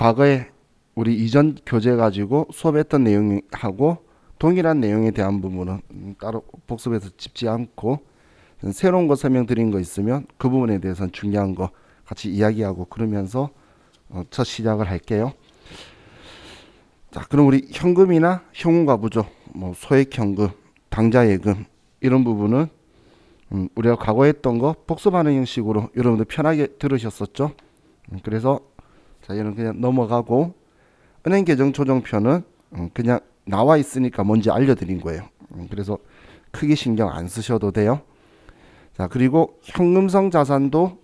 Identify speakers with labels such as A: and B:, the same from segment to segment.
A: 과거에 우리 이전 교재 가지고 수업했던 내용하고 동일한 내용에 대한 부분은 따로 복습해서 짚지 않고 새로운 거 설명드린 거 있으면 그 부분에 대해서는 중요한 거 같이 이야기하고 그러면서 첫 시작을 할게요. 자, 그럼 우리 현금이나 현금과부죠, 뭐 소액현금, 당좌예금 이런 부분은 우리가 과거에 했던 거 복습하는 형식으로 여러분들 편하게 들으셨었죠? 그래서 자, 얘는 그냥 넘어가고 은행계정 조정표는 그냥 나와 있으니까 뭔지 알려드린 거예요. 그래서 크게 신경 안 쓰셔도 돼요. 자, 그리고 현금성 자산도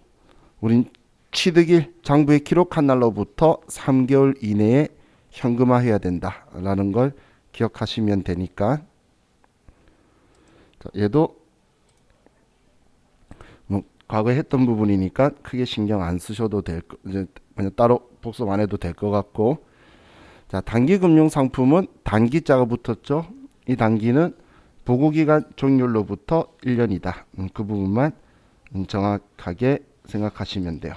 A: 우린 취득일 장부에 기록한 날로부터 3개월 이내에 현금화해야 된다라는 걸 기억하시면 되니까. 자, 얘도 뭐 과거에 했던 부분이니까 크게 신경 안 쓰셔도 될 거, 이제 그냥 따로 복습 안 해도 될 것 같고. 자, 단기 금융 상품은 단기자가 붙었죠. 이 단기는 보고기간 종료로부터 1년이다. 그 부분만 정확하게 생각하시면 돼요.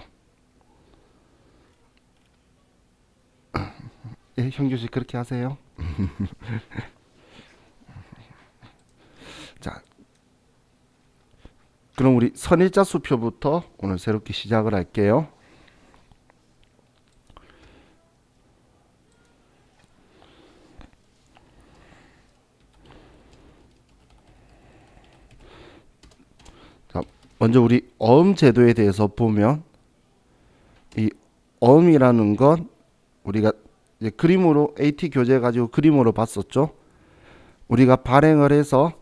A: 예, 형규씨 그렇게 하세요. 자, 그럼 우리 선일자 수표부터 오늘 새롭게 시작을 할게요. 자, 먼저 우리 어음 제도에 대해서 보면 이 어음이라는 건 우리가 이제 그림으로 AT 교재 가지고 그림으로 봤었죠. 우리가 발행을 해서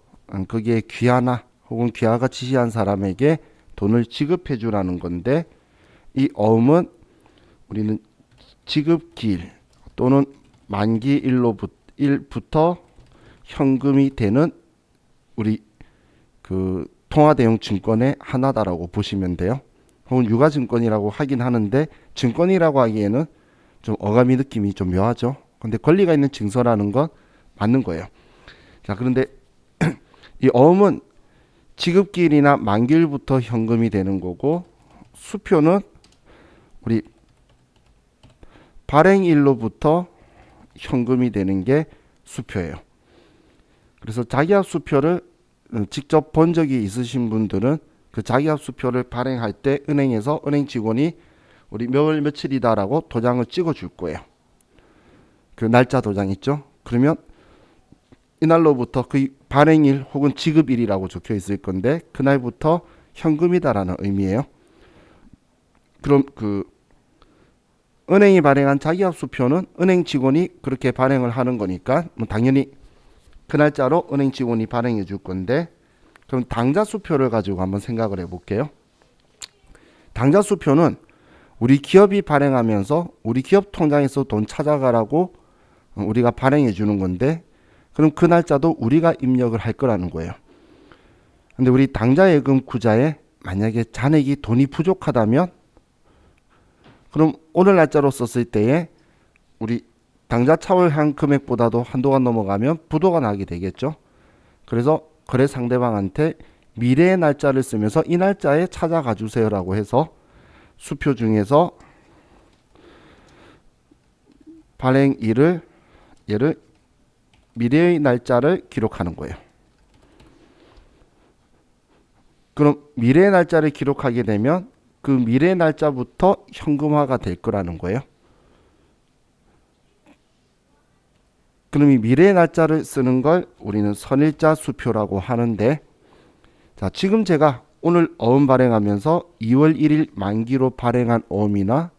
A: 거기에 귀하나 혹은 귀하가 지시한 사람에게 돈을 지급해 주라는 건데, 이 어음은 우리는 지급기일 또는 만기일부터 현금이 되는 우리 그 통화대용 증권의 하나다라고 보시면 돼요. 혹은 유가증권이라고 하긴 하는데 증권이라고 하기에는 좀 어감이 느낌이 좀 묘하죠. 근데 권리가 있는 증서라는 건 맞는 거예요. 자, 그런데 이 어음은 지급기일이나 만기일부터 현금이 되는 거고, 수표는 우리 발행일로부터 현금이 되는 게 수표예요. 그래서 자기합 수표를 직접 본 적이 있으신 분들은 그 자기합 수표를 발행할 때 은행에서 은행 직원이 우리 몇월 며칠이다라고 도장을 찍어 줄 거예요. 그 날짜 도장 있죠? 그러면 이날로부터 그 발행일 혹은 지급일이라고 적혀 있을 건데 그날부터 현금이다라는 의미예요. 그럼 그 은행이 발행한 자기합 수표는 은행 직원이 그렇게 발행을 하는 거니까 뭐 당연히 그 날짜로 은행 직원이 발행해 줄 건데, 그럼 당좌 수표를 가지고 한번 생각을 해볼게요. 당좌 수표는 우리 기업이 발행하면서 우리 기업 통장에서 돈 찾아가라고 우리가 발행해 주는 건데, 그럼 그 날짜도 우리가 입력을 할 거라는 거예요. 근데 우리 당좌예금 구자에 만약에 잔액이 돈이 부족하다면 그럼 오늘 날짜로 썼을 때에 우리 당좌 차월한 금액보다도 한도가 넘어가면 부도가 나게 되겠죠. 그래서 거래 상대방한테 미래의 날짜를 쓰면서 이 날짜에 찾아가 주세요라고 해서 수표 중에서 발행일을 얘를 미래의 날짜를 기록하는 거예요. 그럼 미래의 날짜를 기록하게 되면 그 미래의 날짜부터 현금화가 될 거라는 거예요. 그럼 이 미래의 날짜를 쓰는 걸 우리는 선일자 수표라고 하는데, 자, 지금 제가 오늘 어음 발행하면서 2월 1일 만기로 발행한 어음이나,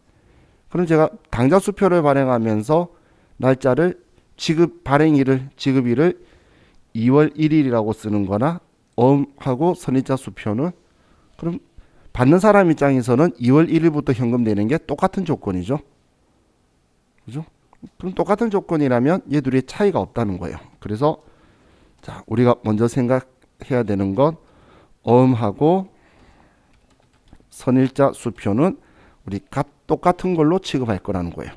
A: 그럼 제가 당좌 수표를 발행하면서 날짜를 지급일을 2월 1일이라고 쓰는 거나, 어음하고 선일자 수표는 그럼 받는 사람 입장에서는 2월 1일부터 현금 내는 게 똑같은 조건이죠. 그죠? 그럼 똑같은 조건이라면 얘 둘이 차이가 없다는 거예요. 그래서 자, 우리가 먼저 생각해야 되는 건 어음하고 선일자 수표는 우리 똑같은 걸로 취급할 거라는 거예요.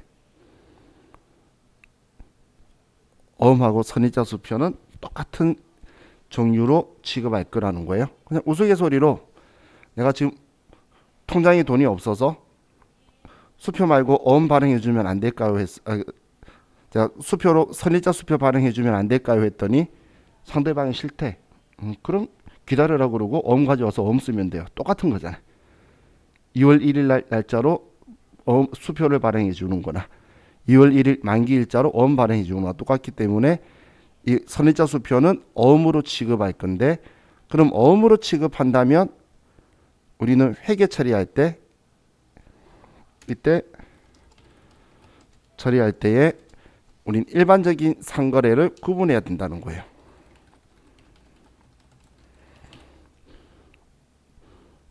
A: 어음하고 선일자 수표는 똑같은 종류로 취급할 거라는 거예요. 그냥 우스갯소리로 내가 지금 통장에 돈이 없어서 수표 말고 어음 발행해 주면 안 될까요? 제가 수표로 선일자 수표 발행해 주면 안 될까요? 했더니 상대방이 싫대. 그럼 기다려라 그러고 어음 가져와서 어음 쓰면 돼요. 똑같은 거잖아요. 2월 1일 날짜로 어음 수표를 발행해 주는 거나 2월 1일 만기 일자로 어음 발행해 주는 거나 똑같기 때문에 이 선일자 수표는 어음으로 취급할 건데, 그럼 어음으로 취급한다면 우리는 회계 처리할 때 이때 처리할 때에 우린 일반적인 상거래를 구분해야 된다는 거예요.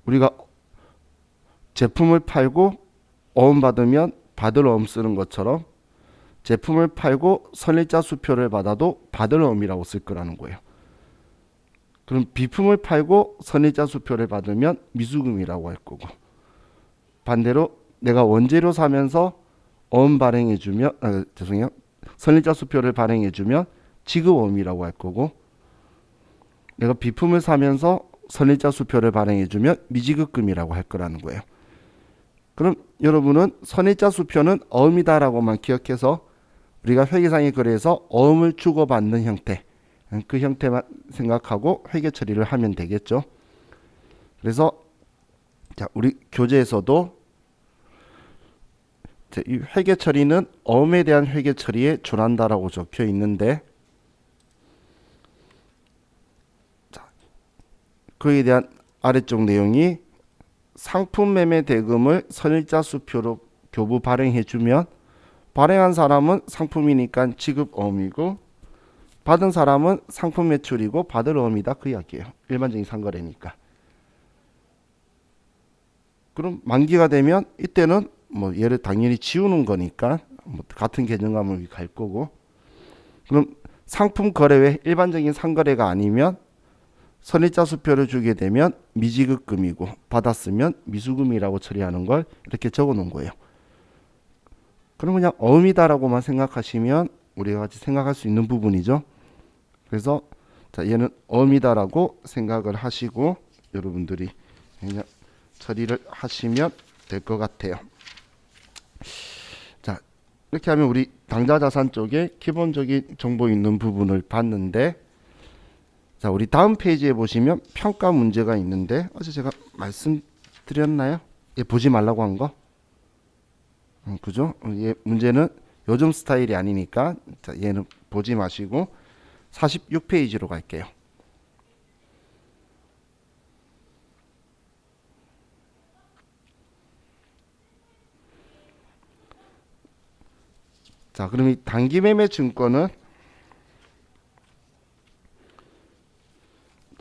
A: 우리가 제품을 팔고 어음 받으면 받을 어음 쓰는 것처럼 제품을 팔고 선일자 수표를 받아도 받을 어음이라고 쓸 거라는 거예요. 그럼 비품을 팔고 선일자 수표를 받으면 미수금이라고 할 거고, 반대로 내가 원재료 사면서 어음 발행해 주면 죄송해요. 선일자 수표를 발행해 주면 지급어음이라고 할 거고, 내가 비품을 사면서 선일자 수표를 발행해 주면 미지급금이라고 할 거라는 거예요. 그럼 여러분은 선일자 수표는 어음이다라고만 기억해서 우리가 회계상의 거래에서 어음을 주고받는 형태, 그 형태만 생각하고 회계 처리를 하면 되겠죠. 그래서 자, 우리 교재에서도 이 회계 처리는 어음에 대한 회계 처리에 준한다라고 적혀 있는데, 자, 그에 대한 아래쪽 내용이 상품 매매 대금을 선일자 수표로 교부 발행해 주면 발행한 사람은 상품이니까 지급 어음이고 받은 사람은 상품 매출이고 받을 어음이다, 그 이야기예요. 일반적인 상거래니까. 그럼 만기가 되면 이때는 뭐 얘를 당연히 지우는 거니까 뭐 같은 개념감을 갈 거고, 그럼 상품 거래 외 일반적인 상거래가 아니면 선일자 수표를 주게 되면 미지급금이고 받았으면 미수금이라고 처리하는 걸 이렇게 적어 놓은 거예요. 그럼 그냥 어음이다라고만 생각하시면 우리가 같이 생각할 수 있는 부분이죠. 그래서 자, 얘는 어음이다라고 생각을 하시고 여러분들이 그냥 처리를 하시면 될 것 같아요. 자, 이렇게 하면 우리 당좌자산 쪽에 기본적인 정보 있는 부분을 봤는데, 자, 우리 다음 페이지에 보시면 평가 문제가 있는데, 어제 제가 말씀드렸나요? 얘 보지 말라고 한 거? 그죠? 얘 문제는 요즘 스타일이 아니니까 자, 얘는 보지 마시고 46페이지로 갈게요. 자, 그럼 이 단기매매 증권은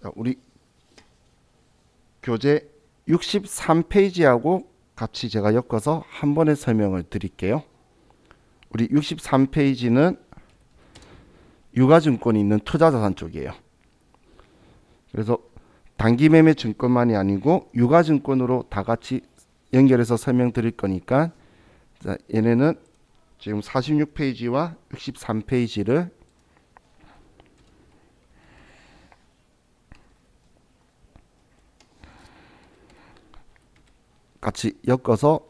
A: 자, 우리 교재 63페이지하고 같이 제가 엮어서 한 번에 설명을 드릴게요. 우리 63페이지는 유가증권이 있는 투자자산 쪽이에요. 그래서 단기매매 증권만이 아니고 유가증권으로 다 같이 연결해서 설명드릴 거니까, 자, 얘네는 지금 46페이지와 63페이지를 같이 엮어서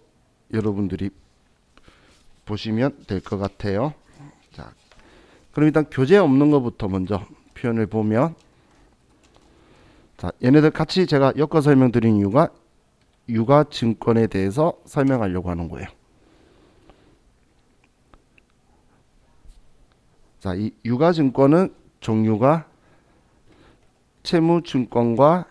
A: 여러분들이 보시면 될 것 같아요. 자, 그럼 일단 교재 없는 것부터 먼저 표현을 보면, 자, 얘네들 같이 제가 엮어 설명드린 이유가 유가증권에 대해서 설명하려고 하는 거예요. 자, 이 유가증권은 종류가 채무증권과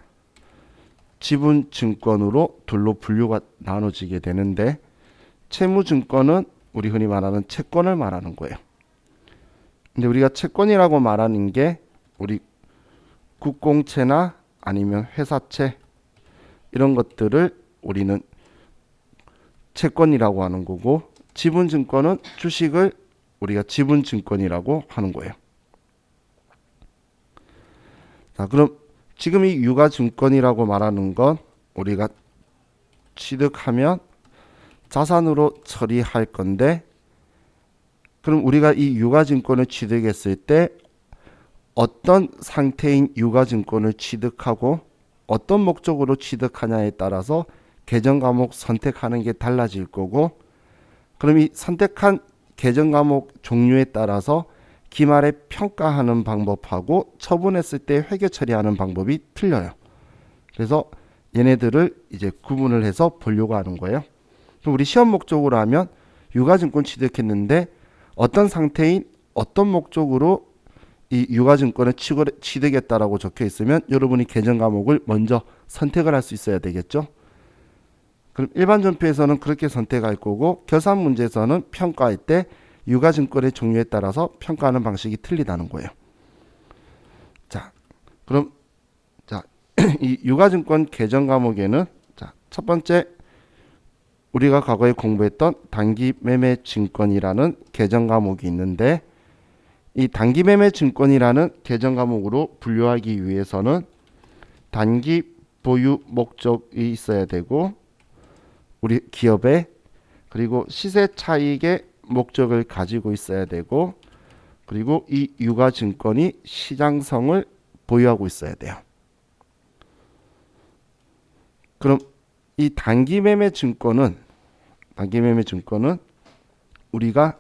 A: 지분증권으로 둘로 분류가 나눠지게 되는데, 채무증권은 우리 흔히 말하는 채권을 말하는 거예요. 근데 우리가 채권이라고 말하는 게 우리 국공채나 아니면 회사채 이런 것들을 우리는 채권이라고 하는 거고, 지분증권은 주식을 우리가 지분증권이라고 하는 거예요. 자, 그럼 지금 이 유가증권이라고 말하는 건 우리가 취득하면 자산으로 처리할 건데, 그럼 우리가 이 유가증권을 취득했을 때 어떤 상태인 유가증권을 취득하고 어떤 목적으로 취득하냐에 따라서 계정 과목 선택하는 게 달라질 거고, 그럼 이 선택한 계정 과목 종류에 따라서 기말에 평가하는 방법하고 처분했을 때 회계 처리하는 방법이 틀려요. 그래서 얘네들을 이제 구분을 해서 보려고 하는 거예요. 그럼 우리 시험 목적으로 하면 유가증권 취득했는데 어떤 상태인 어떤 목적으로 이 유가증권을 취득했다라고 적혀 있으면 여러분이 계정 과목을 먼저 선택을 할 수 있어야 되겠죠. 그럼 일반 전표에서는 그렇게 선택할 거고 결산 문제에서는 평가할 때 유가증권의 종류에 따라서 평가하는 방식이 틀리다는 거예요. 자, 그럼 이 유가증권 계정 과목에는 첫 번째 우리가 과거에 공부했던 단기매매증권이라는 계정 과목이 있는데 이 단기매매증권이라는 계정 과목으로 분류하기 위해서는 단기 보유 목적이 있어야 되고 우리 기업에 그리고 시세 차익의 목적을 가지고 있어야 되고 그리고 이 유가증권이 시장성을 보유하고 있어야 돼요. 그럼 이 단기매매 증권은 우리가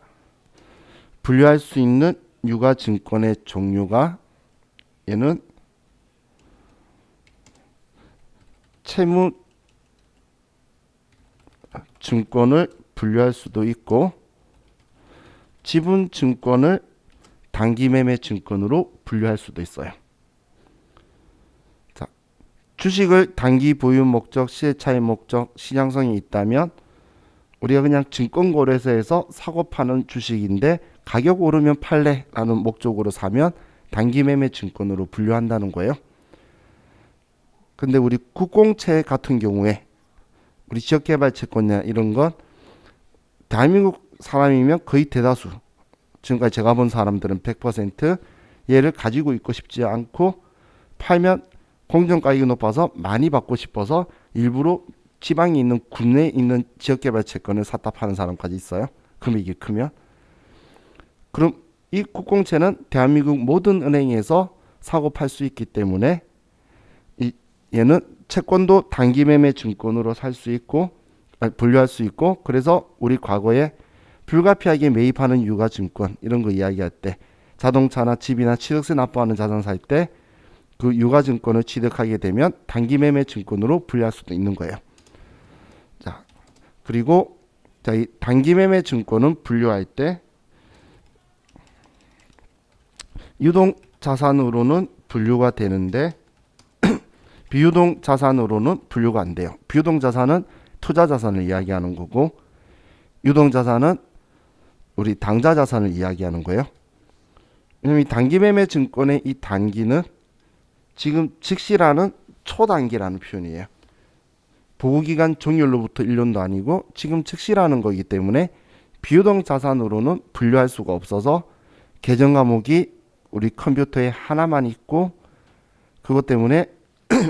A: 분류할 수 있는 유가증권의 종류가 얘는 채무 증권을 분류할 수도 있고 지분 증권을 단기매매 증권으로 분류할 수도 있어요. 자, 주식을 단기 보유 목적, 시세 차익 목적, 시장성이 있다면 우리가 그냥 증권거래소에서 사고 파는 주식인데 가격 오르면 팔래라는 목적으로 사면 단기매매 증권으로 분류한다는 거예요. 근데 우리 국공채 같은 경우에 우리 지역개발채권이나 이런 건 대한민국 사람이면 거의 대다수 지금까지 제가 본 사람들은 100% 얘를 가지고 있고 싶지 않고 팔면 공정가격이 높아서 많이 받고 싶어서 일부러 지방에 있는 국내에 있는 지역개발채권을 샀다 파는 사람까지 있어요. 금액이 크면. 그럼 이 국공채는 대한민국 모든 은행에서 사고 팔 수 있기 때문에 얘는 채권도 단기매매 증권으로 살 수 있고 분류할 수 있고 그래서 우리 과거에 불가피하게 매입하는 유가증권 이런 거 이야기할 때 자동차나 집이나 취득세 납부하는 자산 살 때 그 유가증권을 취득하게 되면 단기매매 증권으로 분류할 수도 있는 거예요. 자, 그리고 이 단기매매 증권은 분류할 때 유동자산으로는 분류가 되는데 비유동자산으로는 분류가 안 돼요. 비유동자산은 투자자산을 이야기하는 거고 유동자산은 우리 당좌자산을 이야기하는 거예요. 왜냐면 이 단기매매 증권의 이 단기는 지금 즉시라는 초단기라는 표현이에요. 보고기간 종료로부터 1년도 아니고 지금 즉시라는 거기 때문에 비유동자산으로는 분류할 수가 없어서 계정 과목이 우리 컴퓨터에 하나만 있고 그것 때문에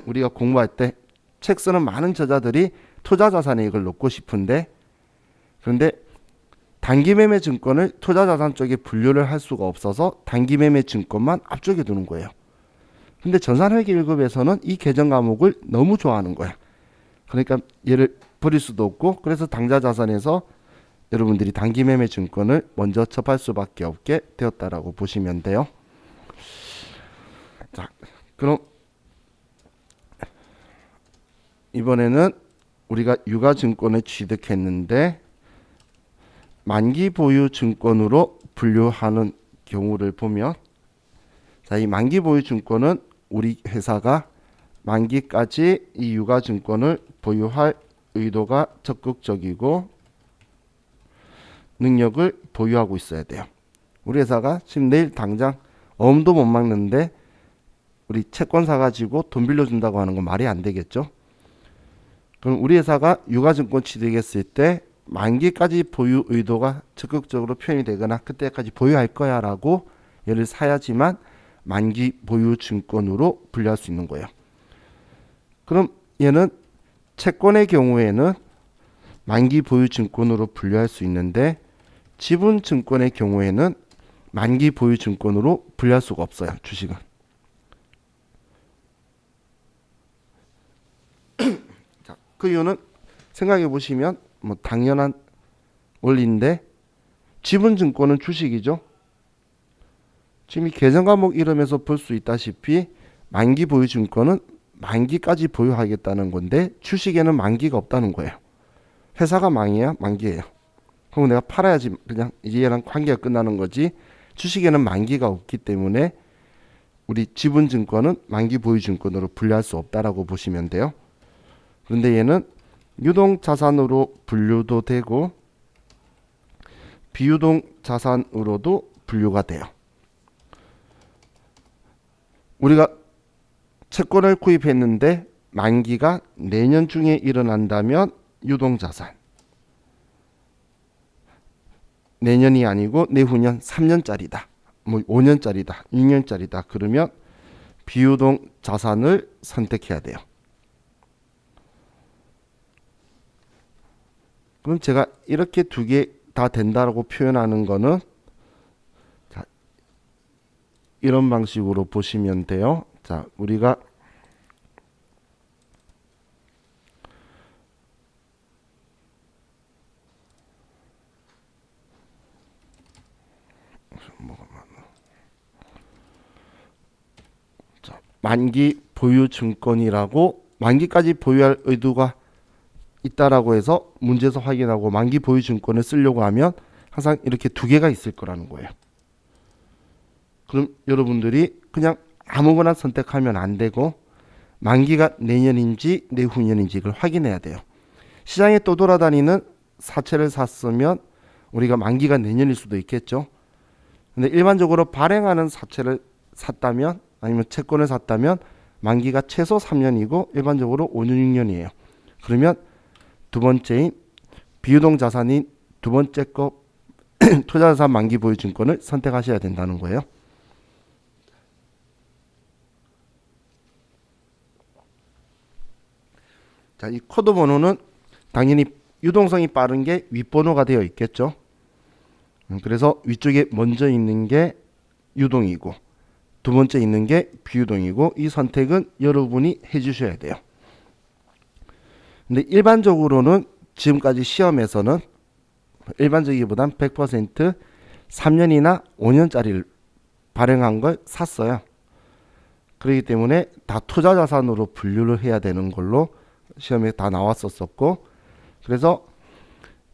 A: 우리가 공부할 때 책 쓰는 많은 저자들이 투자자산에 이걸 넣고 싶은데 그런데 단기매매 증권을 투자자산 쪽에 분류를 할 수가 없어서 단기매매 증권만 앞쪽에 두는 거예요. 근데 전산회계 1급에서는 이 계정 과목을 너무 좋아하는 거야. 그러니까 얘를 버릴 수도 없고 그래서 당좌자산에서 여러분들이 단기매매 증권을 먼저 접할 수밖에 없게 되었다라고 보시면 돼요. 자, 그럼 이번에는 우리가 유가증권을 취득했는데 만기 보유 증권으로 분류하는 경우를 보면 자, 이 만기 보유 증권은 우리 회사가 만기까지 이 유가증권을 보유할 의도가 적극적이고 능력을 보유하고 있어야 돼요. 우리 회사가 지금 내일 당장 어음도 못 막는데 우리 채권 사가지고 돈 빌려준다고 하는 건 말이 안 되겠죠. 그럼 우리 회사가 유가증권 취득했을 때 만기까지 보유 의도가 적극적으로 표현이 되거나 그때까지 보유할 거야 라고 얘를 사야지만 만기 보유 증권으로 분류할 수 있는 거예요. 그럼 얘는 채권의 경우에는 만기 보유 증권으로 분류할 수 있는데 지분 증권의 경우에는 만기 보유 증권으로 분류할 수가 없어요. 주식은. 자, 그 이유는 생각해 보시면 뭐 당연한 원리인데 지분증권은 주식이죠. 지금 이 계정 과목 이름에서 볼 수 있다시피 만기 보유 증권은 만기까지 보유하겠다는 건데 주식에는 만기가 없다는 거예요. 회사가 망해야 만기예요. 그럼 내가 팔아야지 그냥 이제 얘랑 관계가 끝나는 거지. 주식에는 만기가 없기 때문에 우리 지분증권은 만기 보유 증권으로 분류할 수 없다라고 보시면 돼요. 그런데 얘는 유동 자산으로 분류도 되고 비유동 자산으로도 분류가 돼요. 우리가 채권을 구입했는데 만기가 내년 중에 일어난다면 유동자산, 내년이 아니고 내후년 3년짜리다, 뭐 5년짜리다, 6년짜리다 그러면 비유동 자산을 선택해야 돼요. 그럼 제가 이렇게 두 개 다 된다라고 표현하는 거는 자, 이런 방식으로 보시면 돼요. 자, 우리가 자, 만기 보유 증권이라고 만기까지 보유할 의도가 있다라고 해서 문제에서 확인하고 만기 보유 증권을 쓰려고 하면 항상 이렇게 두 개가 있을 거라는 거예요. 그럼 여러분들이 그냥 아무거나 선택하면 안 되고 만기가 내년인지 내후년인지 이걸 확인해야 돼요. 시장에 또 돌아다니는 사채를 샀으면 우리가 만기가 내년일 수도 있겠죠. 근데 일반적으로 발행하는 사채를 샀다면 아니면 채권을 샀다면 만기가 최소 3년이고 일반적으로 5년 6년이에요. 그러면 두 번째인 비유동 자산인 두 번째 거 투자자산 만기 보유 증권을 선택하셔야 된다는 거예요. 자, 이 코드 번호는 당연히 유동성이 빠른 게 윗번호가 되어 있겠죠. 그래서 위쪽에 먼저 있는 게 유동이고 두 번째 있는 게 비유동이고 이 선택은 여러분이 해주셔야 돼요. 근데 일반적으로는 지금까지 시험에서는 일반적이기보단 100% 3년이나 5년짜리를 발행한 걸 샀어요. 그렇기 때문에 다 투자자산으로 분류를 해야 되는 걸로 시험에 다 나왔었고 그래서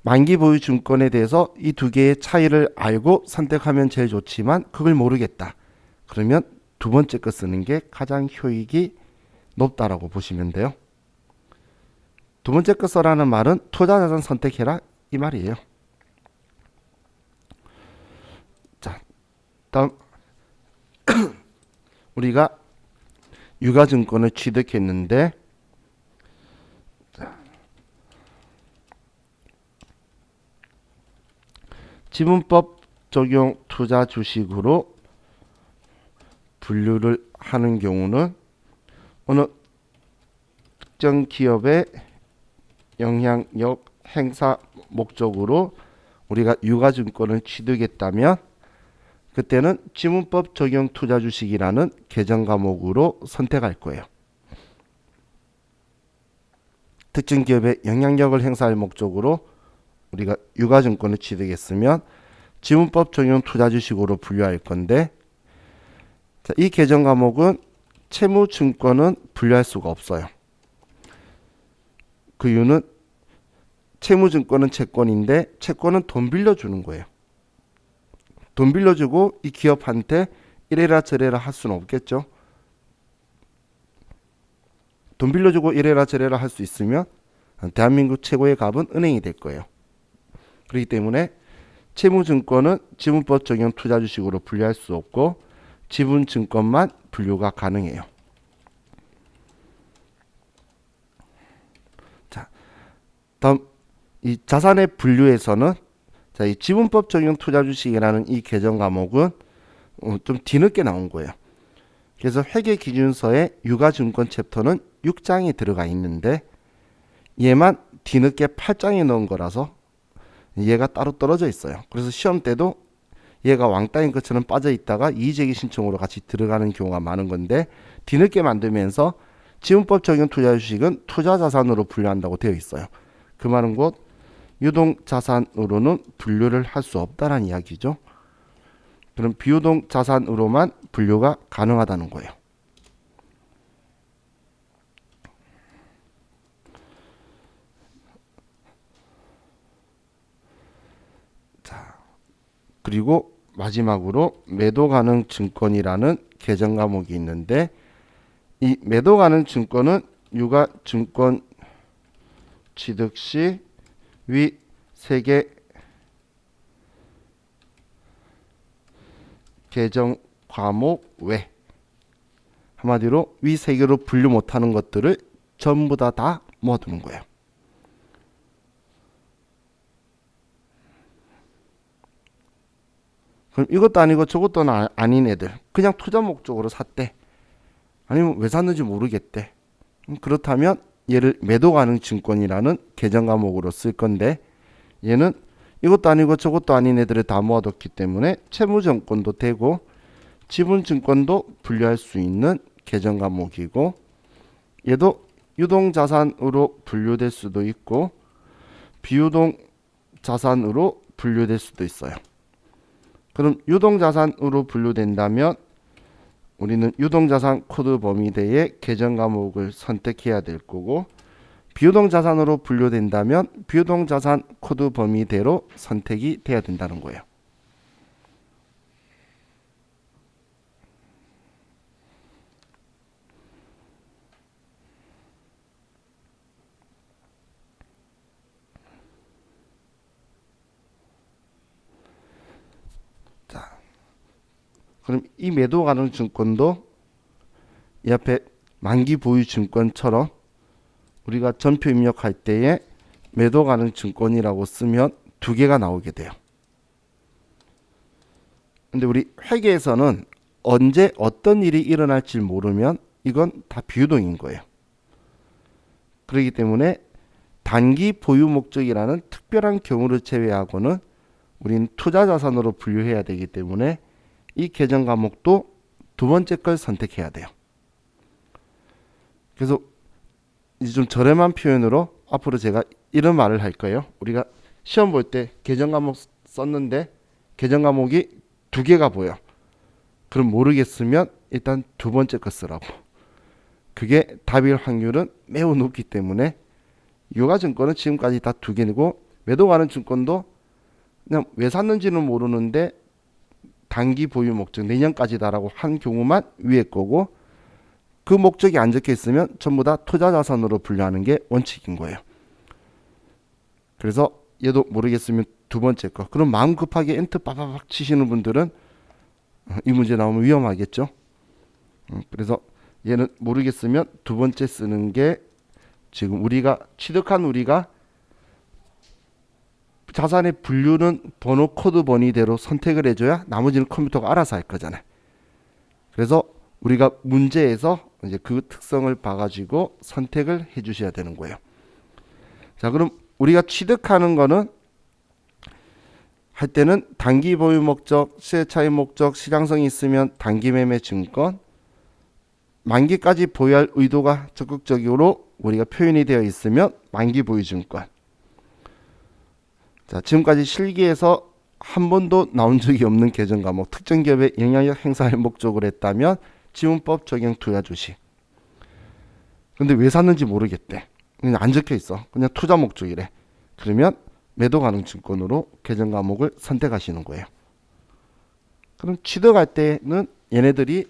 A: 만기 보유 증권에 대해서 이 두 개의 차이를 알고 선택하면 제일 좋지만 그걸 모르겠다. 그러면 두 번째 거 쓰는 게 가장 효익이 높다라고 보시면 돼요. 두 번째 거 써라는 말은 투자자산 선택해라 이 말이에요. 자, 다음 우리가 유가증권을 취득했는데 지분법 적용 투자 주식으로 분류를 하는 경우는 어느 특정 기업의 영향력 행사 목적으로 우리가 유가증권을 취득했다면 그때는 지분법 적용 투자 주식이라는 계정 과목으로 선택할 거예요. 특정 기업의 영향력을 행사할 목적으로 우리가 유가증권을 취득했으면 지분법 적용 투자 주식으로 분류할 건데 자, 이 계정 과목은 채무증권은 분류할 수가 없어요. 그 이유는 채무증권은 채권인데 채권은 돈 빌려주는 거예요. 돈 빌려주고 이 기업한테 이래라 저래라 할 수는 없겠죠. 돈 빌려주고 이래라 저래라 할 수 있으면 대한민국 최고의 갑은 은행이 될 거예요. 그렇기 때문에 채무증권은 지분법 적용 투자 주식으로 분류할 수 없고 지분증권만 분류가 가능해요. 자, 다음 이 자산의 분류에서는 자, 이 지분법 적용 투자 주식이라는 이 계정 과목은 좀 뒤늦게 나온 거예요. 그래서 회계 기준서에 유가증권 챕터는 6장이 들어가 있는데 얘만 뒤늦게 8장에 넣은 거라서 얘가 따로 떨어져 있어요. 그래서 시험 때도 얘가 왕따인 것처럼 빠져 있다가 이의제기 신청으로 같이 들어가는 경우가 많은 건데 뒤늦게 만들면서 지분법 적용 투자 주식은 투자 자산으로 분류한다고 되어 있어요. 그 말은 곧 유동자산으로는 분류를 할 수 없다는 이야기죠. 그럼 비유동자산으로만 분류가 가능하다는 거예요. 자, 그리고 마지막으로 매도 가능 증권이라는 계정 과목이 있는데, 이 매도 가능 증권은 유가 증권 취득 시 위 3개 계정 과목 외, 한마디로 위 3개로 분류 못하는 것들을 전부 다 모아두는 거예요. 그럼 이것도 아니고 저것도 아닌 애들, 그냥 투자 목적으로 샀대, 아니면 왜 샀는지 모르겠대. 그렇다면 얘를 매도 가능 증권이라는 계정 과목으로 쓸 건데, 얘는 이것도 아니고 저것도 아닌 애들을 다 모아뒀기 때문에 채무증권도 되고 지분증권도 분류할 수 있는 계정 과목이고, 얘도 유동자산으로 분류될 수도 있고 비유동자산으로 분류될 수도 있어요. 그럼 유동자산으로 분류된다면 우리는 유동자산 코드 범위대의 계정 과목을 선택해야 될 거고, 비유동자산으로 분류된다면 비유동자산 코드 범위대로 선택이 돼야 된다는 거예요. 자, 그럼 이 매도 가능 증권도 이 앞에 만기 보유 증권처럼 우리가 전표 입력할 때에 매도 가능 증권이라고 쓰면 2개가 나오게 돼요. 근데 우리 회계에서는 언제 어떤 일이 일어날지 모르면 이건 다 비유동인 거예요. 그렇기 때문에 단기 보유 목적이라는 특별한 경우를 제외하고는 우리는 투자 자산으로 분류해야 되기 때문에 이 계정 과목도 두 번째 걸 선택해야 돼요. 그래서 이제 좀 저렴한 표현으로 앞으로 제가 이런 말을 할 거예요. 우리가 시험 볼 때 계정 과목 썼는데 계정 과목이 2개가 보여. 그럼 모르겠으면 일단 두 번째 거 쓰라고. 그게 답일 확률은 매우 높기 때문에 유가증권은 지금까지 다 2개고, 매도 가능 증권도 그냥 왜 샀는지는 모르는데 단기 보유 목적 내년까지다라고 한 경우만 위에 거고, 그 목적이 안 적혀 있으면 전부 다 투자 자산으로 분류하는 게 원칙인 거예요. 그래서 얘도 모르겠으면 두 번째 거. 그럼 마음 급하게 엔터 빠바박 치시는 분들은 이 문제 나오면 위험하겠죠. 그래서 얘는 모르겠으면 두 번째 쓰는 게, 지금 우리가 취득한 우리가 자산의 분류는 번호 코드 번호대로 선택을 해줘야 나머지는 컴퓨터가 알아서 할 거잖아요. 그래서 우리가 문제에서 이제 그 특성을 봐가지고 선택을 해주셔야 되는 거예요. 자, 그럼 우리가 취득하는 거는 할 때는 단기 보유 목적, 시세 차익 목적, 시장성이 있으면 단기 매매 증권, 만기까지 보유할 의도가 적극적으로 우리가 표현이 되어 있으면 만기 보유 증권. 자, 지금까지 실기에서 한 번도 나온 적이 없는 계정 과목, 특정 기업에 영향력 행사할 목적으로 했다면 지분법 적용 투자 주식. 근데 왜 샀는지 모르겠대. 그냥 안 적혀 있어. 그냥 투자 목적이래. 그러면 매도 가능 증권으로 계정 과목을 선택하시는 거예요. 그럼 취득할 때는 얘네들이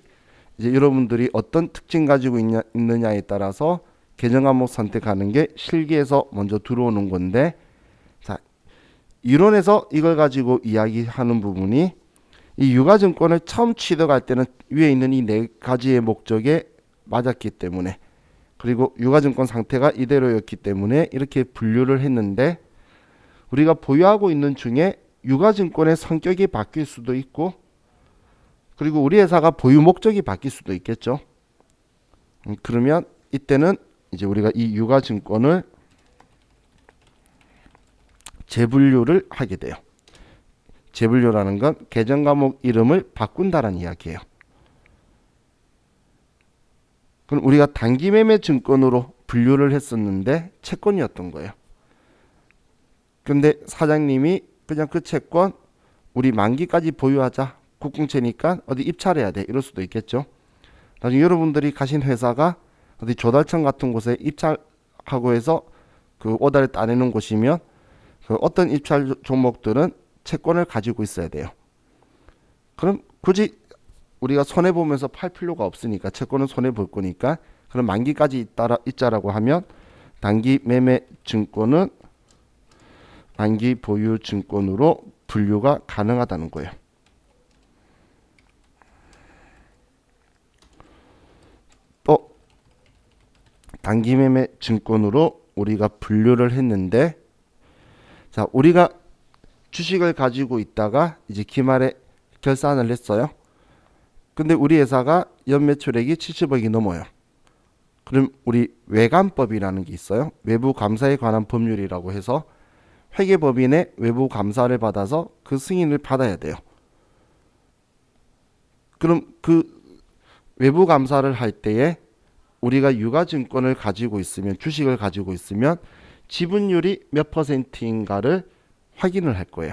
A: 이제 여러분들이 어떤 특징 가지고 있느냐에 따라서 계정 과목 선택하는 게 실기에서 먼저 들어오는 건데, 자, 이론에서 이걸 가지고 이야기하는 부분이, 이 유가증권을 처음 취득할 때는 위에 있는 이 4가지의 목적에 맞았기 때문에, 그리고 유가증권 상태가 이대로였기 때문에 이렇게 분류를 했는데, 우리가 보유하고 있는 중에 유가증권의 성격이 바뀔 수도 있고, 그리고 우리 회사가 보유 목적이 바뀔 수도 있겠죠. 그러면 이때는 이제 우리가 이 유가증권을 재분류를 하게 돼요. 재분류라는 건 계정 과목 이름을 바꾼다는 이야기예요. 그럼 우리가 단기 매매 증권으로 분류를 했었는데 채권이었던 거예요. 근데 사장님이 그냥 그 채권 우리 만기까지 보유하자. 국공채니까 어디 입찰해야 돼. 이럴 수도 있겠죠. 나중에 여러분들이 가신 회사가 어디 조달청 같은 곳에 입찰하고 해서 그 오다를 따내는 곳이면 그 어떤 입찰 종목들은 채권을 가지고 있어야 돼요. 그럼 굳이 우리가 손해 보면서 팔 필요가 없으니까 채권은 손해 볼 거니까 그럼 만기까지 있자라고 하면 단기 매매 증권은 만기 보유 증권으로 분류가 가능하다는 거예요. 또 단기 매매 증권으로 우리가 분류를 했는데 자, 우리가 주식을 가지고 있다가 이제 기말에 결산을 했어요. 근데 우리 회사가 연매출액이 70억이 넘어요. 그럼 우리 외감법이라는 게 있어요. 외부 감사에 관한 법률이라고 해서 회계법인의 외부 감사를 받아서 그 승인을 받아야 돼요. 그럼 그 외부 감사를 할 때에 우리가 유가증권을 가지고 있으면 주식을 가지고 있으면 지분율이 몇 %인가를 확인을 할 거예요.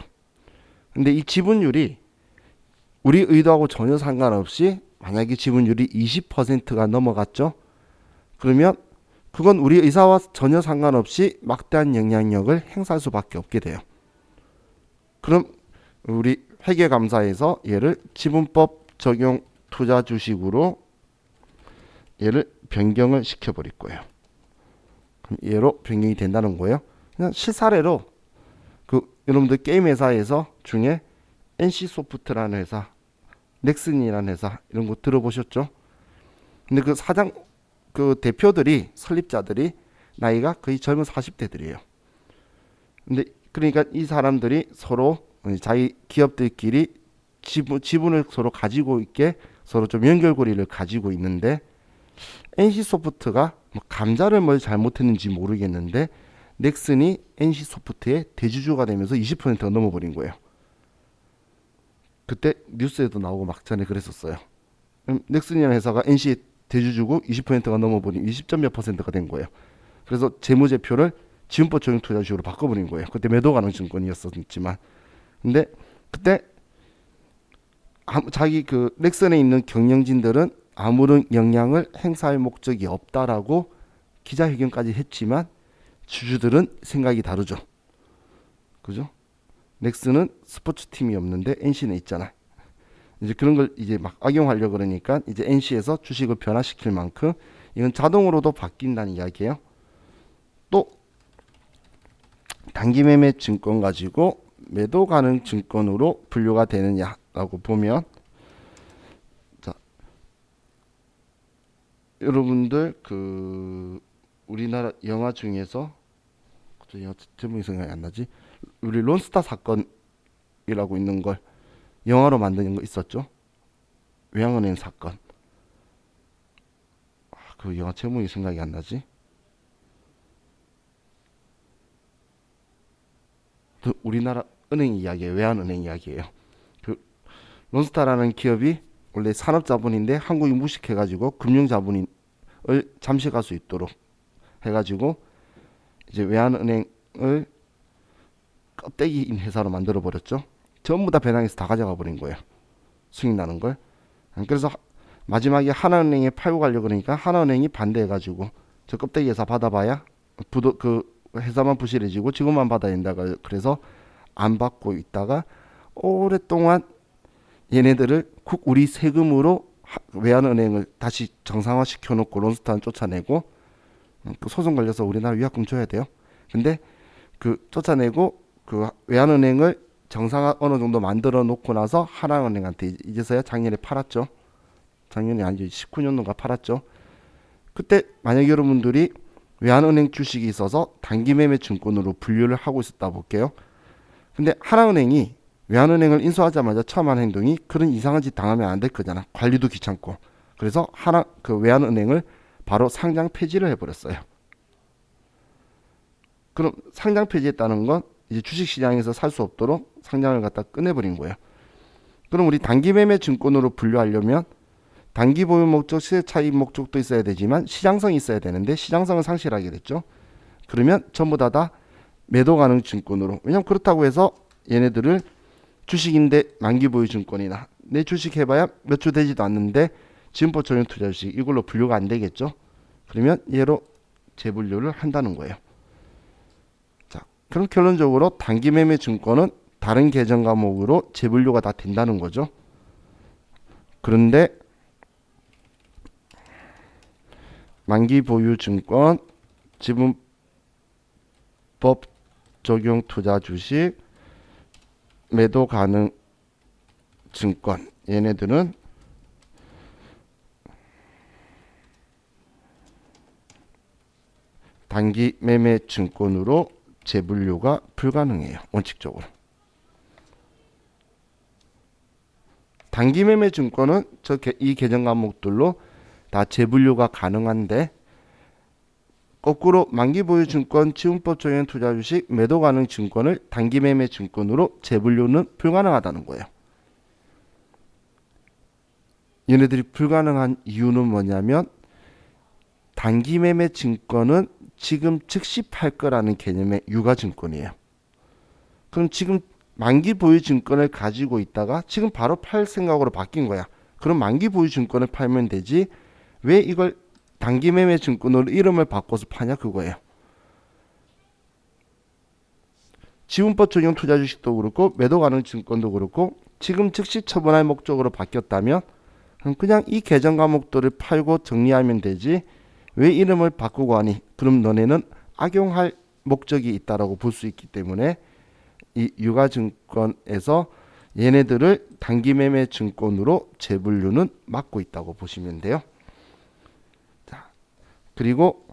A: 근데 이 지분율이 우리 의도하고 전혀 상관없이 만약에 지분율이 20%가 넘어갔죠. 그러면 그건 우리 의사와 전혀 상관없이 막대한 영향력을 행사할 수밖에 없게 돼요. 그럼 우리 회계감사에서 얘를 지분법 적용 투자 주식으로 얘를 변경을 시켜버릴 거예요. 그럼 얘로 변경이 된다는 거예요. 그냥 실사례로 그 여러분들 게임 회사에서 중에 NC소프트라는 회사, 넥슨이라는 회사 이런 거 들어보셨죠? 근데 그 사장 그 대표들이 설립자들이 나이가 거의 젊은 40대들이에요. 근데 그러니까 이 사람들이 서로 자기 기업들끼리 지분을 서로 가지고 있게 서로 좀 연결고리를 가지고 있는데 NC소프트가 뭐 감자를 뭘 잘못했는지 모르겠는데 넥슨이 NC소프트의 대주주가 되면서 20%가 넘어버린 거예요. 그때 뉴스에도 나오고 막전에 그랬었어요. 넥슨이라는 회사가 NC의 대주주고 20%가 넘어버린 20몇 %가 된 거예요. 그래서 재무제표를 지분법 적용 투자주식으로 바꿔버린 거예요. 그때 매도 가능 증권이었었지만, 근데 그때 자기 그 넥슨에 있는 경영진들은 아무런 영향을 행사할 목적이 없다라고 기자회견까지 했지만 주주들은 생각이 다르죠. 그죠? 넥슨은 스포츠 팀이 없는데 NC는 있잖아. 이제 그런 걸 이제 막 악용하려 그러니까 이제 NC에서 주식을 변화시킬 만큼 이건 자동으로도 바뀐다는 이야기예요. 또 단기 매매 증권 가지고 매도 가능 증권으로 분류가 되느냐라고 보면 자, 여러분들 그 우리나라 영화 중에서 영화 제목이 생각이 안 나지? 우리 론스타 사건이라고 있는 걸 영화로 만드는 거 있었죠? 외환은행 사건. 그 영화 제목이 생각이 안 나지? 그 우리나라 은행 이야기예요. 외환은행 이야기예요. 그 론스타라는 기업이 원래 산업자본인데 한국이 무식해가지고 금융자본을 잠식할 수 있도록 해가지고 이제 외환은행을 껍데기인 회사로 만들어 버렸죠. 전부 다 배당해서 다 가져가 버린 거예요. 수익 나는 걸. 그래서 마지막에 하나은행에 팔고 가려고 그러니까 하나은행이 반대해가지고 저 껍데기 회사 받아봐야 그 회사만 부실해지고 지금만 받아야 된다. 그래서 안 받고 있다가 오랫동안 얘네들을 우리 세금으로 외환은행을 다시 정상화 시켜놓고 론스타는 쫓아내고 그 소송 걸려서 우리나라 위약금 줘야 돼요. 근데 그 쫓아내고 그 외환은행을 정상화 어느 정도 만들어 놓고 나서 하나은행한테 이제서야 작년에 팔았죠. 작년이 아니죠. 19년도가 팔았죠. 그때 만약 여러분들이 외환은행 주식이 있어서 단기 매매 증권으로 분류를 하고 있었다 볼게요. 근데 하나은행이 외환은행을 인수하자마자 처음 한 행동이 그런 이상한 짓 당하면 안 될 거잖아. 관리도 귀찮고. 그래서 그 외환은행을 바로 상장 폐지를 해버렸어요. 그럼 상장 폐지했다는 건 이제 주식시장에서 살 수 없도록 상장을 갖다 끝내버린 거예요. 그럼 우리 단기 매매 증권으로 분류하려면 단기 보유 목적, 시세 차익 목적도 있어야 되지만 시장성이 있어야 되는데 시장성은 상실하게 됐죠. 그러면 전부 다 매도 가능 증권으로. 왜냐면 그렇다고 해서 얘네들을 주식인데 만기 보유 증권이나 내 주식 해봐야 몇 주 되지도 않는데 지분법 적용 투자 주식 이걸로 분류가 안 되겠죠. 그러면 얘로 재분류를 한다는 거예요. 자, 그럼 결론적으로 단기 매매 증권은 다른 계정 과목으로 재분류가 다 된다는 거죠. 그런데 만기 보유 증권, 지분법 적용 투자 주식, 매도 가능 증권 얘네들은 단기 매매 증권으로 재분류가 불가능해요. 원칙적으로. 단기 매매 증권은 이 계정 과목들로 다 재분류가 가능한데 거꾸로 만기 보유 증권, 지분법 적용 투자 주식, 매도 가능 증권을 단기 매매 증권으로 재분류는 불가능하다는 거예요. 얘네들이 불가능한 이유는 뭐냐면 단기 매매 증권은 지금 즉시 팔 거라는 개념의 유가 증권이에요. 그럼 지금 만기 보유 증권을 가지고 있다가 지금 바로 팔 생각으로 바뀐 거야. 그럼 만기 보유 증권을 팔면 되지 왜 이걸 단기 매매 증권으로 이름을 바꿔서 파냐 그거예요. 지분법 적용 투자 주식도 그렇고 매도 가능 증권도 그렇고 지금 즉시 처분할 목적으로 바뀌었다면 그냥 이 계정 과목들을 팔고 정리하면 되지 왜 이름을 바꾸고 하니? 그럼 너네는 악용할 목적이 있다라고 볼 수 있기 때문에 이 유가증권에서 얘네들을 단기 매매 증권으로 재분류는 막고 있다고 보시면 돼요. 자, 그리고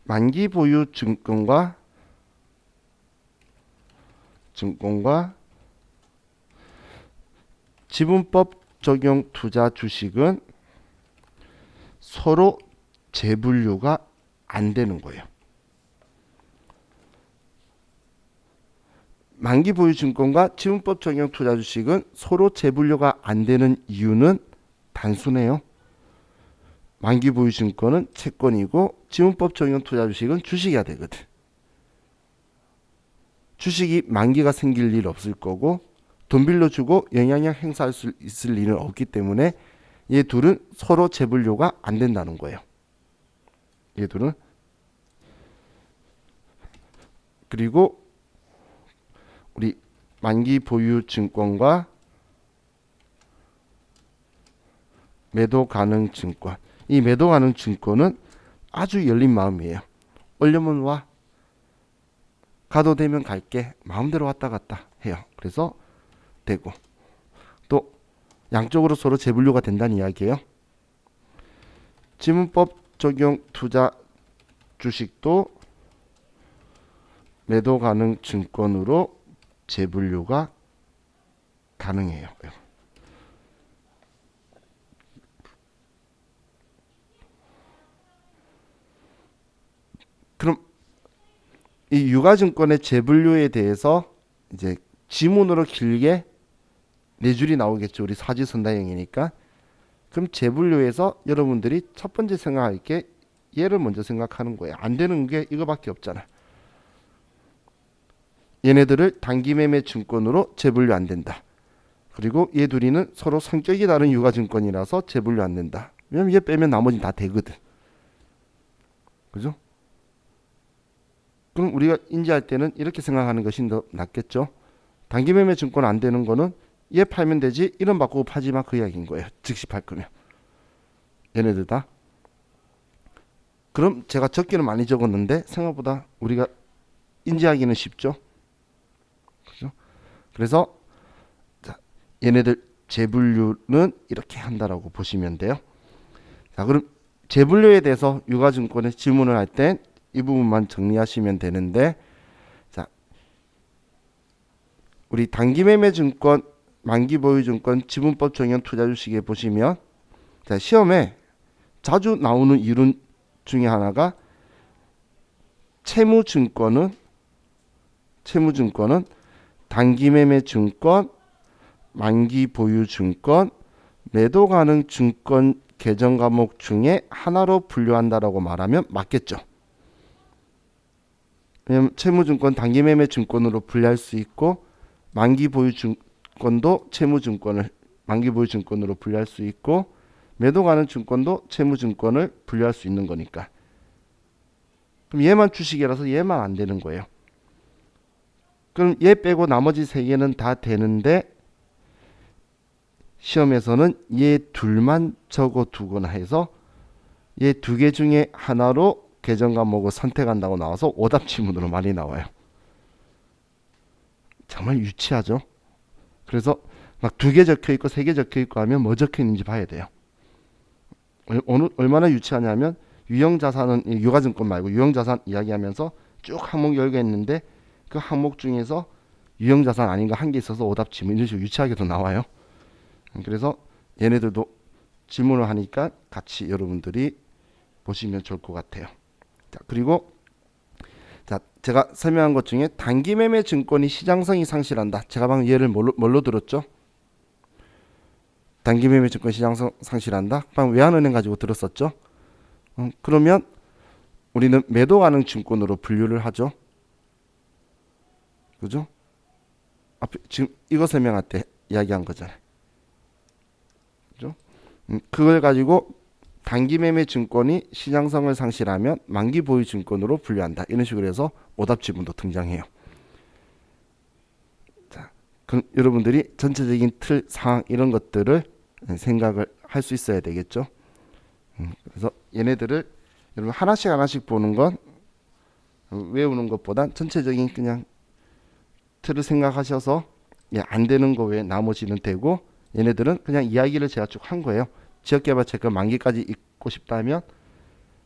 A: 만기 보유 증권과 지분법 적용 투자 주식은 서로 재분류가 안 되는 거예요. 만기 보유 증권과 지분법 적용 투자 주식은 서로 재분류가 안 되는 이유는 단순해요. 만기 보유 증권은 채권이고 지분법 적용 투자 주식은 주식이야 되거든. 주식이 만기가 생길 일 없을 거고 돈 빌려주고 영향력 행사할 수 있을 일은 없기 때문에 얘 둘은 서로 재분류가 안 된다는 거예요. 얘 둘은. 그리고 우리 만기 보유 증권과 매도 가능 증권. 이 매도 가능 증권은 아주 열린 마음이에요. 오려면 와. 가도 되면 갈게. 마음대로 왔다 갔다 해요. 그래서 되고. 또 양쪽으로 서로 재분류가 된다는 이야기예요. 지분법 적용 투자 주식도 매도 가능 증권으로 재분류가 가능해요. 그럼 이 유가증권의 재분류에 대해서 이제 지문으로 길게 네 줄이 나오겠죠. 우리 사지선다형이니까. 그럼 재분류에서 여러분들이 첫 번째 생각할 게 얘를 먼저 생각하는 거예요. 안 되는 게 이거밖에 없잖아. 얘네들을 단기 매매 증권으로 재분류 안 된다. 그리고 얘 둘이는 서로 성격이 다른 유가증권이라서 재분류 안 된다. 왜냐면 얘 빼면 나머지는 다 되거든. 그죠? 그럼 우리가 인지할 때는 이렇게 생각하는 것이 더 낫겠죠. 단기 매매 증권 안 되는 거는 얘 팔면 되지 이름 바꾸고 파지 마 그 이야기인 거예요. 즉시 팔 거면. 얘네들 다. 그럼 제가 적기는 많이 적었는데 생각보다 우리가 인지하기는 쉽죠. 그죠? 그래서 자, 얘네들 재분류는 이렇게 한다라고 보시면 돼요. 자, 그럼 재분류에 대해서 유가증권에 질문을 할 땐 이 부분만 정리하시면 되는데, 자, 우리 단기 매매 증권, 만기 보유 증권, 지분법 적용 투자 주식에 보시면, 자, 시험에 자주 나오는 이론 중에 하나가 채무증권은 단기 매매 증권, 만기 보유 증권, 매도 가능 증권 계정 과목 중에 하나로 분류한다라고 말하면 맞겠죠. 왜냐면 채무증권 단기매매 증권으로 분류할 수 있고 만기보유증권도 채무증권을 만기보유증권으로 분류할 수 있고 매도 가능 증권도 채무증권을 분류할 수 있는 거니까. 그럼 얘만 주식이라서 얘만 안 되는 거예요. 그럼 얘 빼고 나머지 세 개는 다 되는데 시험에서는 얘 둘만 적어 두거나 해서 얘 두 개 중에 하나로 계정 과목을 선택한다고 나와서 오답 지문으로 많이 나와요. 정말 유치하죠. 그래서 막 두 개 적혀 있고 세 개 적혀 있고 하면 뭐 적혀 있는지 봐야 돼요. 얼마나 유치하냐면 유형자산은 유가증권 말고 유형자산 이야기하면서 쭉 항목 열게 했는데 그 항목 중에서 유형자산 아닌 거 한 개 있어서 오답 지문 이런 식으로 유치하게도 나와요. 그래서 얘네들도 질문을 하니까 같이 여러분들이 보시면 좋을 것 같아요. 자, 그리고 자, 제가 설명한 것 중에 단기매매 증권이 시장성이 상실한다. 제가 방금 예를 뭘로 들었죠? 단기매매 증권 시장성 상실한다. 방금 외환은행 가지고 들었었죠? 그러면 우리는 매도 가능 증권으로 분류를 하죠. 그죠? 앞에 지금 이거 설명할 때 이야기한 거잖아요. 그죠? 그걸 가지고 단기매매 증권이 시장성을 상실하면 만기 보유 증권으로 분류한다. 이런 식으로 해서 오답 지문도 등장해요. 자, 그럼 여러분들이 전체적인 틀, 상황 이런 것들을 생각을 할 수 있어야 되겠죠. 그래서 얘네들을 여러분 하나씩 하나씩 보는 건 외우는 것보단 전체적인 그냥 틀을 생각하셔서 안 되는 거 외에 나머지는 되고 얘네들은 그냥 이야기를 제가 쭉 한 거예요. 지역개발채권 만기까지 있고 싶다면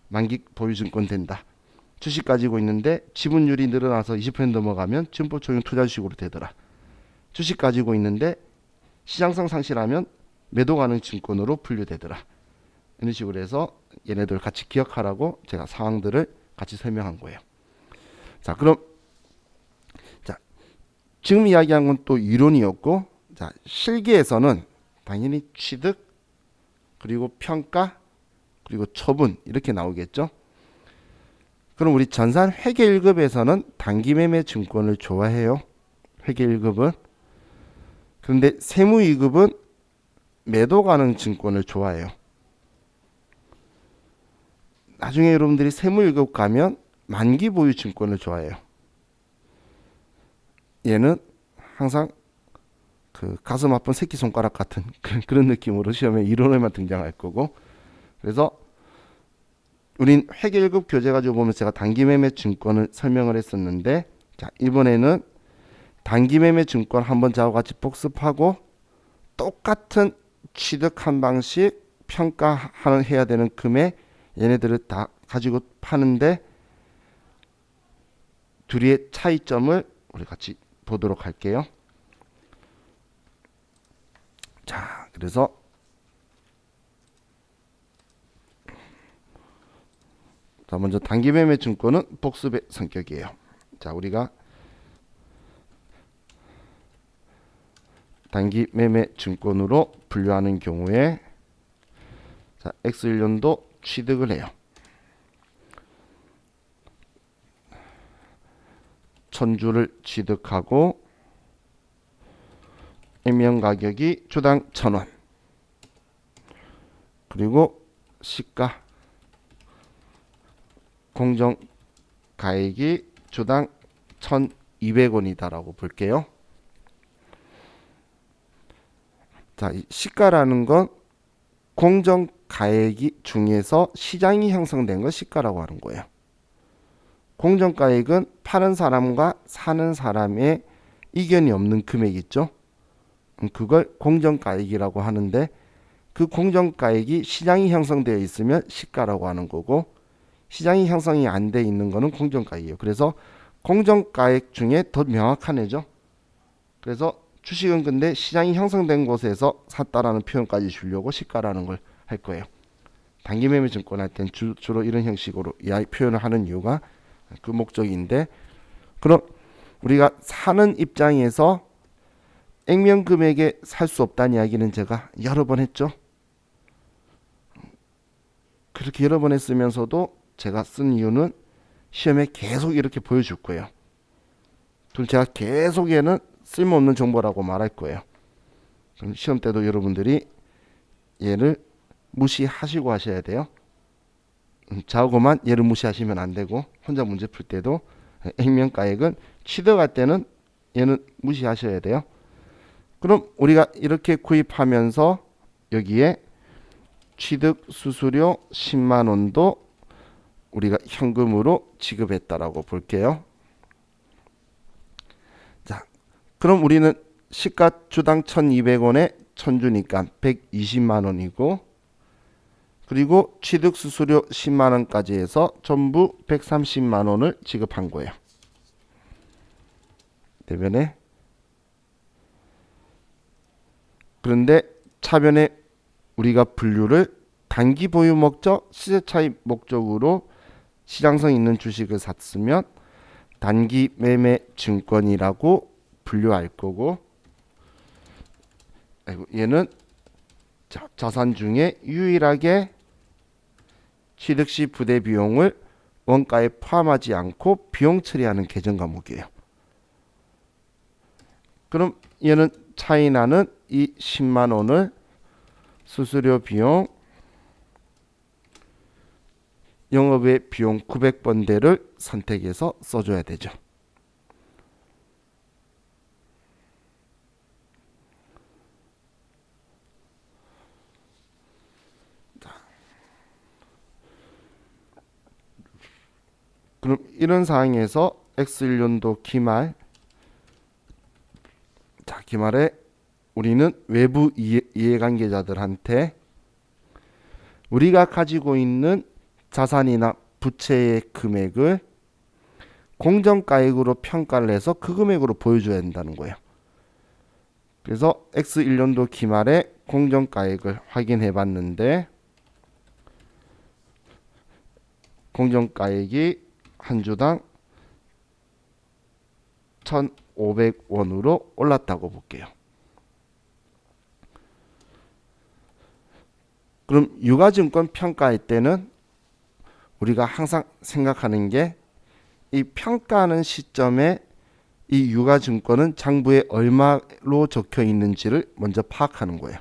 A: 만기 보유증권 된다. 주식 가지고 있는데 지분율이 늘어나서 20% 넘어가면 증보총용 투자주식으로 되더라. 주식 가지고 있는데 시장성 상실하면 매도 가능 증권으로 분류되더라. 이런 식으로 해서 얘네들 같이 기억하라고 제가 상황들을 같이 설명한 거예요. 자, 그럼 자, 지금 이야기한 건 또 이론이었고, 자, 실기에서는 당연히 취득, 그리고 평가, 그리고 처분 이렇게 나오겠죠. 그럼 우리 전산 회계 1급에서는 단기매매 증권을 좋아해요. 회계 1급은. 그런데 세무 2급은 매도 가능 증권을 좋아해요. 나중에 여러분들이 세무 1급 가면 만기 보유 증권을 좋아해요. 얘는 항상 그 가슴 아픈 새끼손가락 같은 그런 느낌으로 시험에 이론에만 등장할 거고, 그래서 우린 회계 1급 교재 가지고 보면 제가 단기매매 증권을 설명을 했었는데, 자, 이번에는 단기매매 증권 한번 저하고 같이 복습하고 똑같은 취득한 방식 평가하는 해야 되는 금액 얘네들을 다 가지고 파는데 둘이의 차이점을 우리 같이 보도록 할게요. 자, 그래서 자, 먼저 단기매매 증권은 복습의 성격이에요. 자, 우리가 단기매매 증권으로 분류하는 경우에 자, X1년도 취득을 해요. 1000주를 취득하고 액면 가격이 주당 1000원, 그리고 시가 공정가액이 주당 1200원이다라고 볼게요. 자, 이 시가라는 건 공정가액이 중에서 시장이 형성된 걸 시가라고 하는 거예요. 공정가액은 파는 사람과 사는 사람의 이견이 없는 금액이 있죠. 그걸 공정가액이라고 하는데, 그 공정가액이 시장이 형성되어 있으면 시가라고 하는 거고, 시장이 형성이 안 돼 있는 거는 공정가액이에요. 그래서 공정가액 중에 더 명확한 애죠. 그래서 주식은 근데 시장이 형성된 곳에서 샀다라는 표현까지 주려고 시가라는 걸 할 거예요. 단기매매 증권 할 땐 주로 이런 형식으로 표현을 하는 이유가 그 목적인데, 그럼 우리가 사는 입장에서 액면 금액에 살 수 없다는 이야기는 제가 여러 번 했죠. 그렇게 여러 번 했으면서도 제가 쓴 이유는 시험에 계속 이렇게 보여줄 거예요. 그럼 제가 계속 얘는 쓸모없는 정보라고 말할 거예요. 그럼 시험 때도 여러분들이 얘를 무시하시고 하셔야 돼요. 자고만 얘를 무시하시면 안 되고, 혼자 문제 풀 때도 액면가액은 취득할 때는 얘는 무시하셔야 돼요. 그럼 우리가 이렇게 구입하면서 여기에 취득 수수료 10만 원도 우리가 현금으로 지급했다라고 볼게요. 자, 그럼 우리는 시가 주당 1,200원에 1,000주니까 120만 원이고, 그리고 취득 수수료 10만 원까지 해서 전부 130만 원을 지급한 거예요. 대변에. 그런데 차변에 우리가 분류를 단기 보유 목적, 시세 차익 목적으로 시장성 있는 주식을 샀으면 단기 매매 증권이라고 분류할 거고, 얘는 자산 중에 유일하게 취득 시 부대 비용을 원가에 포함하지 않고 비용 처리하는 계정 과목이에요. 그럼 얘는 차이 나는 이 10만 원을 수수료 비용, 영업외 비용 900번대를 선택해서 써줘야 되죠. 그럼 이런 상황에서 X1년도 기말, 기말에 우리는 외부 이해관계자들한테 우리가 가지고 있는 자산이나 부채의 금액을 공정가액으로 평가를 해서 그 금액으로 보여줘야 된다는 거예요. 그래서 X1년도 기말에 공정가액을 확인해 봤는데, 공정가액이 한 주당 1,500원으로 올랐다고 볼게요. 그럼 유가증권 평가할 때는 우리가 항상 생각하는 게, 이 평가하는 시점에 이 유가증권은 장부에 얼마로 적혀 있는지를 먼저 파악하는 거예요.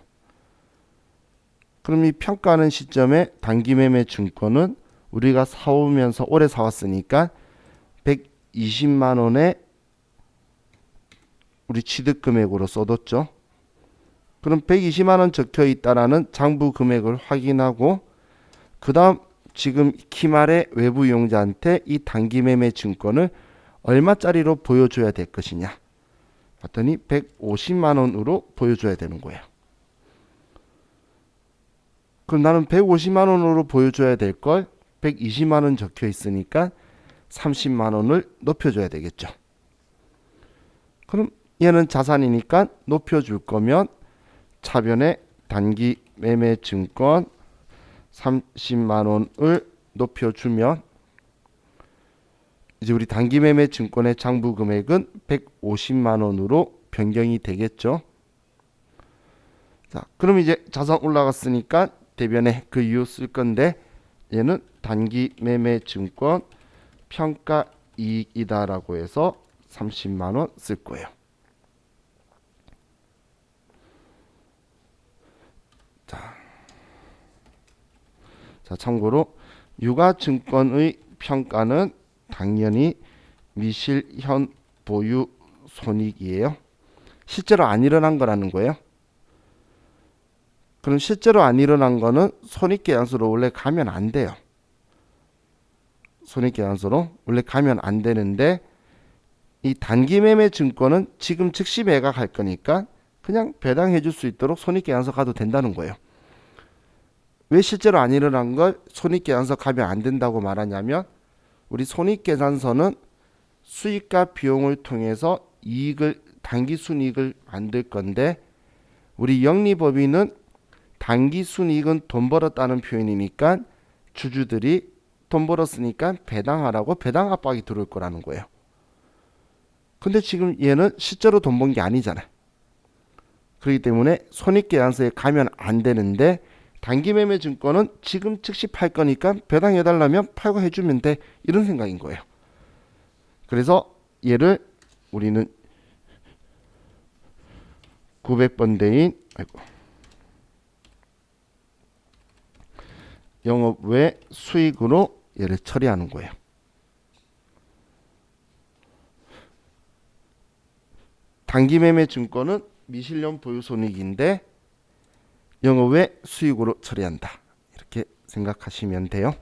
A: 그럼 이 평가하는 시점에 단기매매 증권은 우리가 사오면서 오래 사왔으니까 120만 원에 우리 취득금액으로 써뒀죠. 그럼 120만 원 적혀 있다라는 장부 금액을 확인하고, 그 다음 지금 기말의 외부 이용자한테 이 단기매매 증권을 얼마짜리로 보여줘야 될 것이냐 봤더니 150만 원으로 보여줘야 되는 거예요. 그럼 나는 150만 원으로 보여줘야 될 걸 120만 원 적혀 있으니까 30만 원을 높여줘야 되겠죠. 그럼 얘는 자산이니까 높여줄 거면 차변에 단기 매매 증권 30만 원을 높여주면 이제 우리 단기 매매 증권의 장부 금액은 150만 원으로 변경이 되겠죠. 자, 그럼 이제 자산 올라갔으니까 대변에 그 이유 쓸 건데, 얘는 단기 매매 증권 평가 이익이다라고 해서 30만 원 쓸 거예요. 자, 참고로 유가증권의 평가는 당연히 미실현 보유 손익이에요. 실제로 안 일어난 거라는 거예요. 그럼 실제로 안 일어난 거는 손익계산서로 원래 가면 안 돼요. 손익계산서로 원래 가면 안 되는데, 이 단기매매 증권은 지금 즉시 매각할 거니까 그냥 배당해 줄 수 있도록 손익계산서 가도 된다는 거예요. 왜 실제로 안 일어난 걸 손익계산서 가면 안 된다고 말하냐면, 우리 손익계산서는 수익과 비용을 통해서 이익을, 단기순이익을 만들 건데, 우리 영리법인은 단기순이익은 돈 벌었다는 표현이니까 주주들이 돈 벌었으니까 배당하라고 배당 압박이 들어올 거라는 거예요. 근데 지금 얘는 실제로 돈 번 게 아니잖아요. 그렇기 때문에 손익계산서에 가면 안 되는데, 단기 매매 증권은 지금 즉시 팔 거니까 배당해 달라면 팔고 해주면 돼, 이런 생각인 거예요. 그래서 얘를 우리는 900번대인 영업 외 수익으로 얘를 처리하는 거예요. 단기 매매 증권은 미실현 보유 손익인데 영업 외 수익으로 처리한다, 이렇게 생각하시면 돼요.